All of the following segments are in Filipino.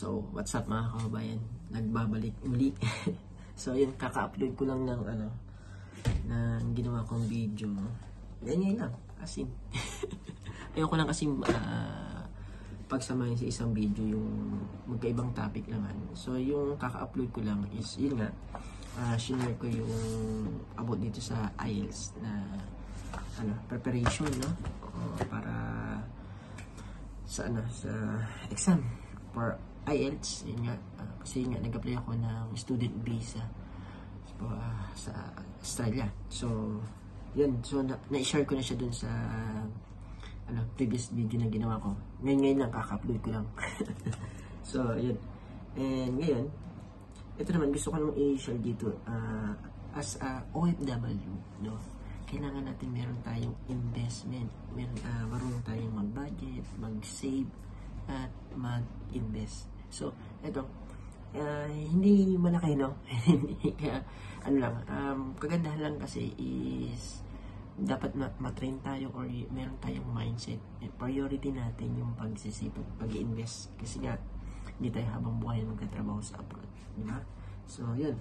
So, what's up mga kababayan? Nagbabalik muli. So, yun, kaka-upload ko lang ng ng ginawa kong video. Ganyan lang, as in. Ayoko lang kasi pagsamahin sa isang video yung magkaibang topic naman. So, yung kaka-upload ko lang is, yun nga, share ko yung about dito sa IELTS na preparation, no? Para sa sa exam for IELTS, yun nga, kasi nga nag-apply ako ng student visa sa Australia. So, yun, so na-share ko na siya dun sa previous video na ginawa ko. Ngayon lang, kaka-upload ko lang. So, yun. And ngayon, ito naman, gusto ko namang i-share dito, as a OFW, no? Kailangan natin meron tayong investment, marunong tayong mag-budget, mag-save, at mag-invest. So, ito, hindi malaki, no? Kaya, kagandahan lang kasi is, dapat matrain tayo or meron tayong mindset. Priority natin yung pagsisipag, pag-invest. Kasi nga, hindi tayo habang buhay magtatrabaho sa abroad. Diba? So, yun.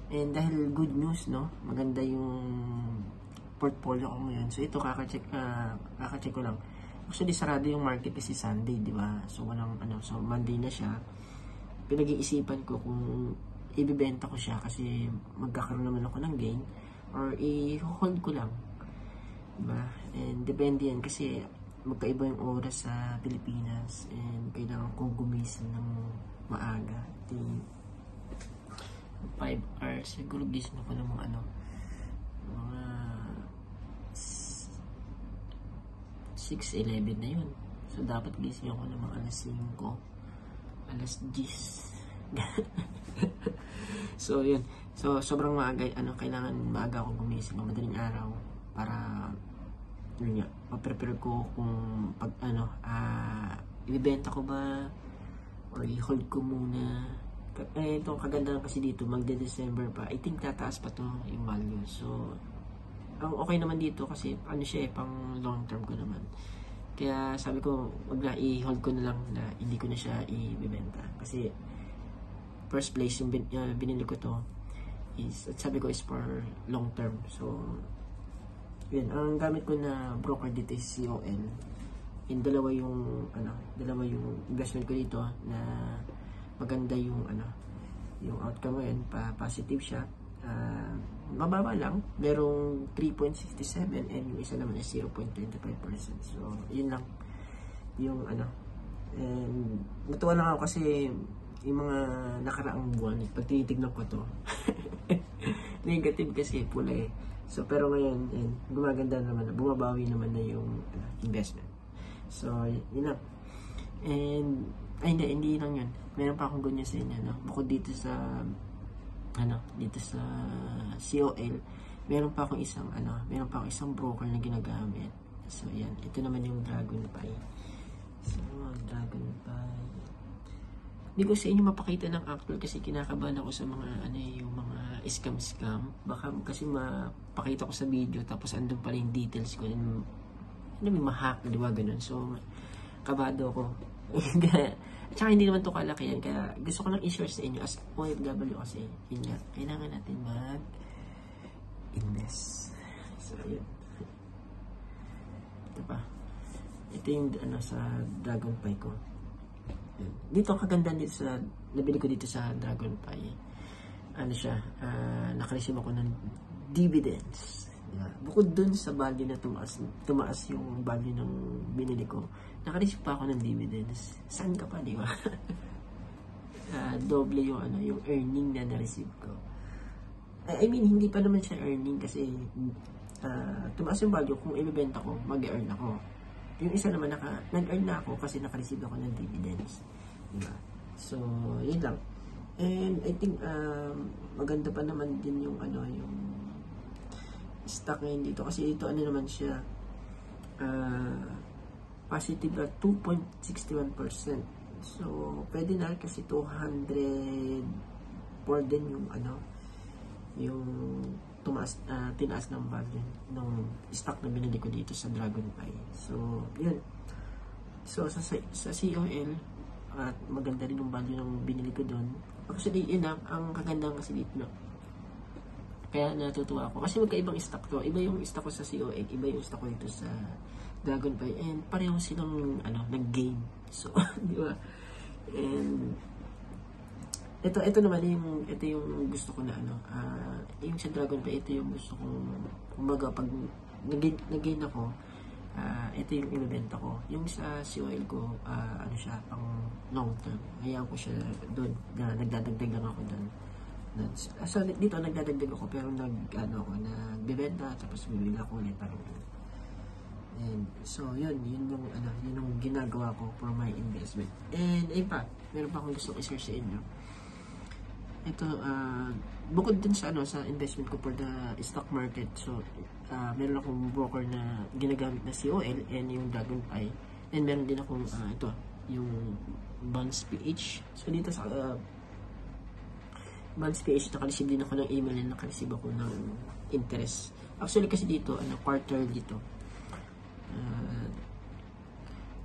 And dahil good news, no? Maganda yung portfolio ko ngayon. So, ito, kaka-check ko lang. Actually, sarado yung market kasi Sunday, di ba? So, walang, so, Monday na siya. Pinag-iisipan ko kung ibibenta ko siya kasi magkakaroon naman ako ng gain or i-hold ko lang. Diba? And depende yan kasi magkaiba yung oras sa Pilipinas and kailangan kong gumising ng maaga. 5 hours. Siguro gising ako ng mga mga 6:11 na yun. So, dapat gising ako ng mga alas 5, alas 10. So, yun. So, sobrang maaga, kailangan maaga akong gumising ng madaling araw para, yun nga, ma-prepare ko kung pag, ibibenta ko ba or i-hold ko muna. Ito, kagandahan kasi dito, magde-December pa. I think tataas pa to yung value. So, ang okay naman dito kasi siya pang long term ko naman. Kaya sabi ko, wag na, i-hold ko na lang na hindi ko na siya ibibenta. Kasi first place yung binili ko to is, at sabi ko is for long term. So, yun, ang gamit ko na broker dito is COL. Yung dalawa yung investment ko dito na maganda yung yung outcome ngayon, positive siya. Mababa lang, merong 3.67 and yung isa naman is 0.25%. So, yun lang yung and natuwa lang ako kasi yung mga nakaraang buwan, pag tinitignan ko to negative kasi pula eh. So, pero ngayon, gumaganda naman, bumabawi naman na yung investment. So, yun lang. And, hindi lang yun. Meron pa akong good news sa inyo, no? Bukod dito sa dito sa COL, meron pa akong isang broker na ginagamit. So, yan. Ito naman yung Dragonfly. So, Dragonfly. Hindi ko sa inyo mapakita ng actual kasi kinakabahan ako sa mga, yung mga scam. Baka kasi mapakita ko sa video tapos andun pala yung details ko. May ma-hack, di ba? Ganun. So, kabado ako. Tsaka hindi naman ito kalaki yan. Kaya gusto ko lang i-share sa inyo as OFW kasi yun nga, kailangan natin mag-invest. So, yun. Ito pa. Ito yung sa Dragonfly ko. Yun. Dito ang kaganda dito sa nabili ko dito sa Dragonfly. Nakareceive ako ng dividends. Yeah. Bukod dun sa value na tumaas yung value ng binili ko, nakareceive pa ako ng dividends. Saan ka pa, di ba? Doble yung yung earning na na-receive ko. I mean, hindi pa naman siya earning kasi tumaas yung value. Kung ibibenta ko, mag-earn ako. Yung isa naman, nag-earn na ako kasi naka-receive ako ng dividends. Diba? So, yun lang. And I think maganda pa naman din yung yung stock ngayon dito kasi ito naman siya positive at 2.61%. So pwede na kasi 200 more din yung yung tinaas ng value ng stock na binili ko dito sa Dragonfly. So yun. So sa COL At maganda rin yung value ng binili ko doon. Actually, yun ang kagandang kasi dito, no? Kaya natutuwa ako. Kasi magkaibang stock to. Iba yung stock ko sa COX, iba yung stock ko dito sa Dragonfly. And pareho silang, nag-gain. So, di ba? And, ito naman, ito yung gusto ko na, yung sa Dragonfly, ito yung gusto kong, kumbaga, pag nag-gain ako, ito yung ibebenta ko. Yung sa COL ko, siya, pang long term. Hayaan ko siya doon, na nagdadagdag lang ako doon. So, dito nagdadagdag ako, pero nagbebenta, tapos bibili ako ulit, parang and so, yun yung ginagawa ko for my investment. And, meron pa akong gusto ko i-share sa inyo. Ito, bukod dun sa investment ko for the stock market, so, meron akong broker na ginagamit na COL and yung Dragonfly, and meron din akong ito, yung Bonds PH. So dito sa Bonds PH, naka-receive din ako ng email na naka-receive ako ng interest. Actually kasi dito, quarterly dito.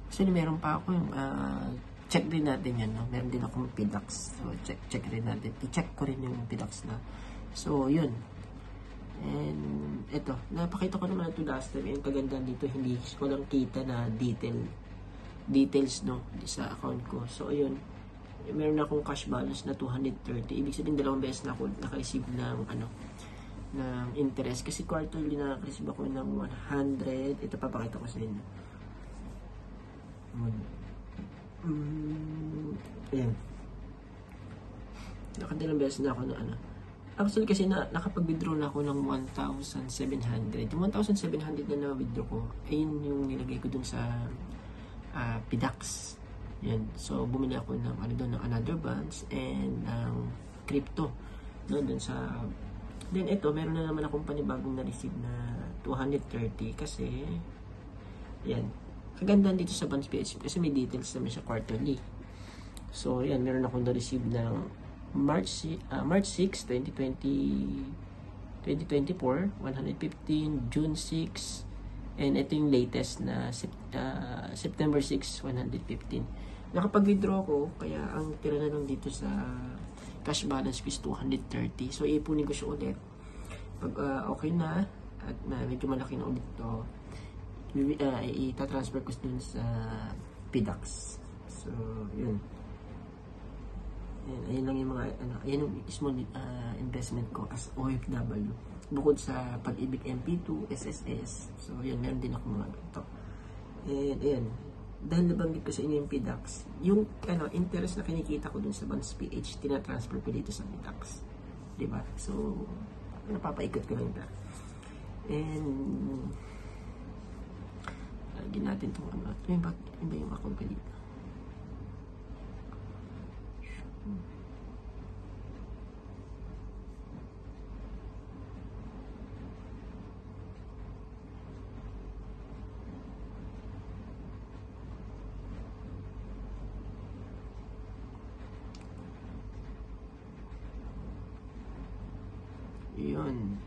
Actually meron pa ako yung check din natin yan, no? Meron din akong PDAX. So check rin natin. I-check ko rin yung PDAX na. So yun. And ito, napakita ko naman ito last time. Yung kagandahan dito, hindi ko lang kita na details, no, sa account ko. So ayun, meron akong cash balance na 230. Ibig sabihin, 2 beses na ako naka-receive ng ng interest. Kasi quarterly na naka-receive ako ng 100. Ito, papakita ko sa inyo. Ayan. Nakadalang beses na ako na Actually kasi nakapag-withdraw na ako ng 1,700. Yung 1,700 na na-withdraw ko, ayun yung nilagay ko dun sa PDAX. Yan. So, bumili ako ng ng another bonds and ng crypto. No, dun sa... Then, ito, meron na naman akong panibagong na-receive na 230 kasi yan. Kagandaan dito sa bonds PH kasi may details naman siya quarterly. So, yan. Meron akong na-receive ng March 6, 2024, 115, June 6, and ito yung latest na September 6, 115. Nakapag-withdraw ko, kaya ang tira na lang dito sa cash balance is 230. So, ipunin ko siya ulit. Pag okay na, at medyo malaki na ulit ito, itatransfer ko dun sa PDAX. So, yun. Ayun lang yung mga ayun yung small investment ko as OFW. Bukod sa Pag-ibig MP2, SSS. So, yun, meron din ako mga ganito. And, ayun, dahil nabanggit ko sa inyo yung PDAX, yung interest na kinikita ko dun sa Bonds PH, tinatransfer ko dito sa PDAX. Diba? So, napapaikot ko lang ito. And, lagyan natin itong yung ba yung account ko dito?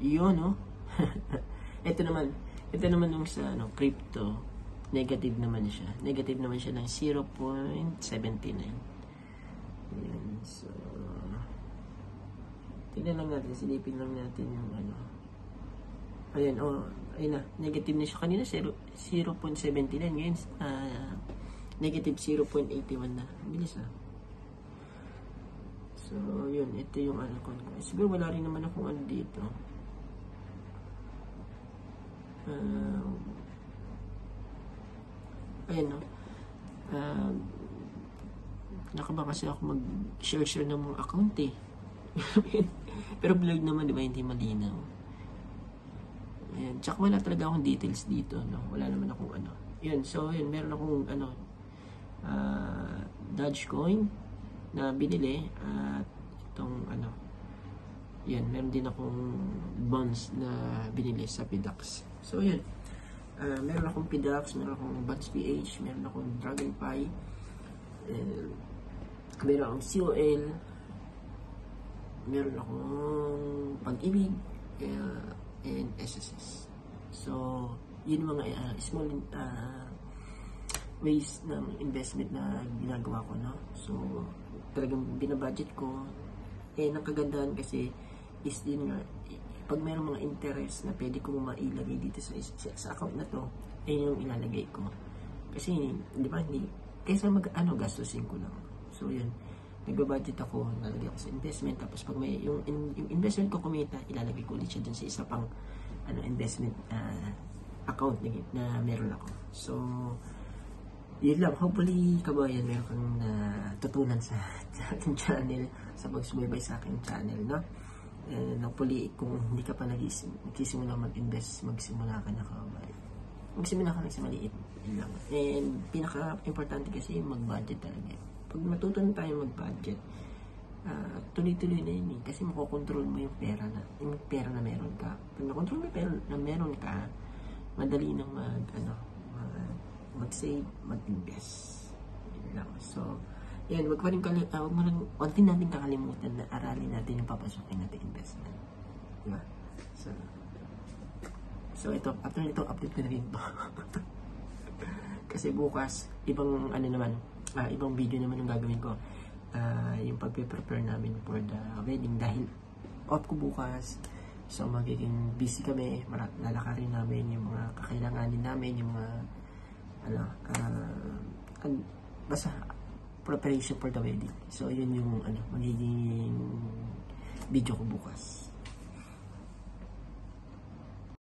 Yun, no? ito naman yung sa crypto, negative naman siya ng 0.79. Ayan, so tingnan lang natin, silipin lang natin yung ayan, ayun na, negative na siya kanina, 0.79, ngayon negative 0.81 na, bilis so yun, ito yung siguro wala rin naman akong dito. Ayan, no? Nakaba kasi ako mag-share ng mga account pero vlog naman, diba, hindi malinaw. Ayan, tsaka wala talaga akong details dito, no? Wala naman akong yun, so yun, meron akong Dogecoin na binili at itong yan, meron din akong bonds na binili sa PDAX. So yun, meron akong PDAX, meron akong Bonds PH, meron akong Dragonfly, meron akong COL, meron akong Pag-ibig, and SSS. So yun mga small ways ng investment na ginagawa ko, no? So, talagang binabudget ko. Ang kagandahan kasi is din nga, pag mayroong mga interest na pwede kong mailagay dito sa account na to, yung ilalagay ko. Kasi, di ba, kaysa gastusin ko lang. So, yun, nagbabudget ako, nalagay ako sa investment, tapos pag may, yung investment ko kumita, ilalagay ko ulit siya dun sa isa pang, investment, account na meron ako. So, yun lang. Hopefully, kabayan, meron kang natutunan sa ating channel, sa pagsubaybay sa aking channel, no? And hopefully, kung hindi ka pa nagsisimula mag-invest, magsimula ka na kabayan. Magsimula ka lang sa maliit. Yun lang. And pinaka-importante kasi mag-budget talaga. Pag matutunan tayo mag-budget, tuloy-tuloy na yun eh. Kasi makokontrol mo yung pera na meron ka. Pag makontrol mo yung pera na meron ka, madali nang mag-save, mag-invest. Yun lang. So, yan, wag mo din natin kakalimutan na aralin natin yung papasukin natin investment. Diba? So ito, after ito, update ko na rin ito. Kasi bukas, ibang ibang video naman yung gagawin ko. Yung pagpe-prepare namin for the wedding dahil off ko bukas. So magiging busy kami, lalakarin namin yung mga kakailanganin namin, yung mga basta preparation for the wedding. So yun yung magiging video ko bukas.